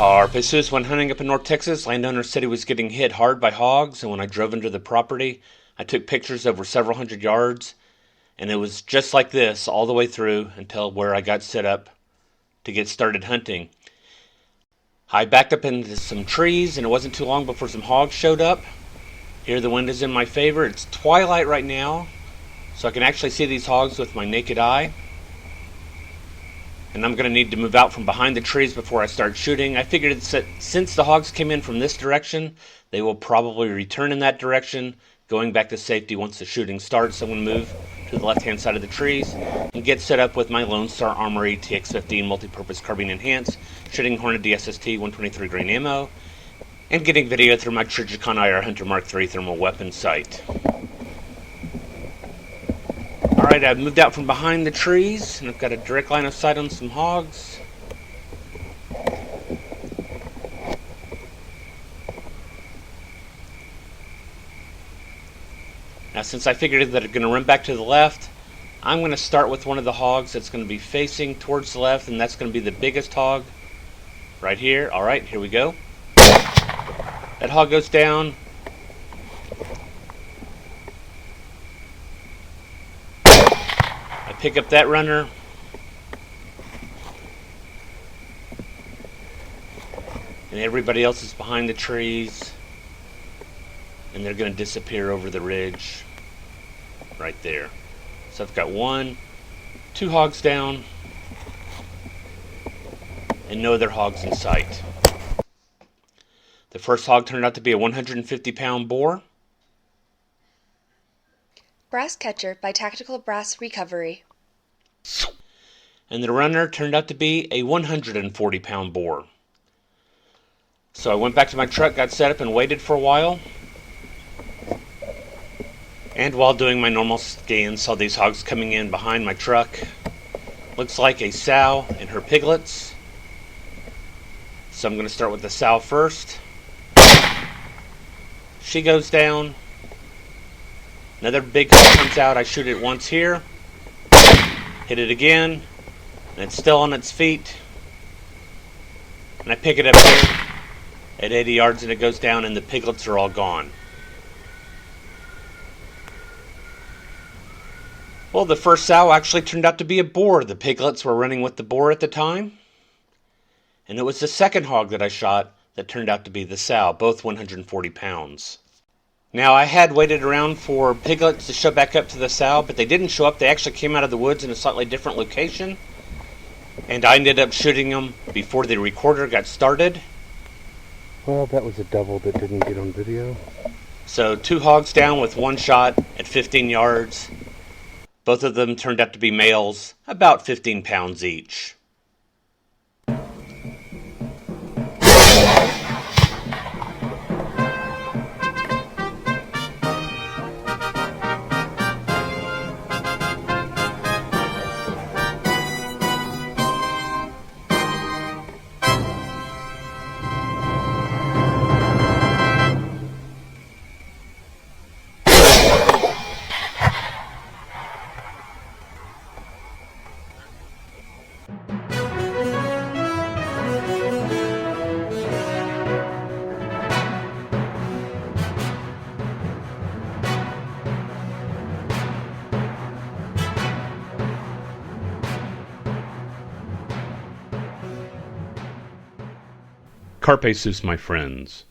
Carpe when hunting up in North Texas, landowner said he was getting hit hard by hogs, and when I drove into the property, I took pictures over several hundred yards, and it was just like this all the way through until where I got set up to get started hunting. I backed up into some trees, and it wasn't too long before some hogs showed up. Here the wind is in my favor. It's twilight right now, so I can actually see these hogs with my naked eye. And I'm going to need to move out from behind the trees before I start shooting. I figured that since the hogs came in from this direction, they will probably return in that direction, going back to safety once the shooting starts. I'm going to move to the left-hand side of the trees and get set up with my Lone Star Armory TX15 multi-purpose carbine enhanced, shooting Hornet DSST 123 grain ammo, and getting video through my Trijicon IR Hunter Mark III thermal weapon sight. Alright, I've moved out from behind the trees, and I've got a direct line of sight on some hogs. Now, since I figured that they're going to run back to the left, I'm going to start with one of the hogs that's going to be facing towards the left, and that's going to be the biggest hog right here. Alright, here we go. That hog goes down. Pick up that runner, and everybody else is behind the trees, and they're going to disappear over the ridge right there. So I've got 2 hogs down, and no other hogs in sight. The first hog turned out to be a 150-pound boar. Brass Catcher by Tactical Brass Recovery. And the runner turned out to be a 140-pound boar. So I went back to my truck, got set up, and waited for a while. And while doing my normal scan, saw these hogs coming in behind my truck. Looks like a sow and her piglets. So I'm going to start with the sow first. She goes down. Another big hog comes out. I shoot it once here. Hit it again, and it's still on its feet. And I pick it up here at 80 yards, and it goes down, and the piglets are all gone. Well, the first sow actually turned out to be a boar. The piglets were running with the boar at the time. And it was the second hog that I shot that turned out to be the sow, both 140 pounds. Now, I had waited around for piglets to show back up to the sow, but they didn't show up. They actually came out of the woods in a slightly different location. And I ended up shooting them before the recorder got started. Well, that was a double that didn't get on video. So 2 hogs down with 1 shot at 15 yards. Both of them turned out to be males, about 15 pounds each. Carpe sus, my friends.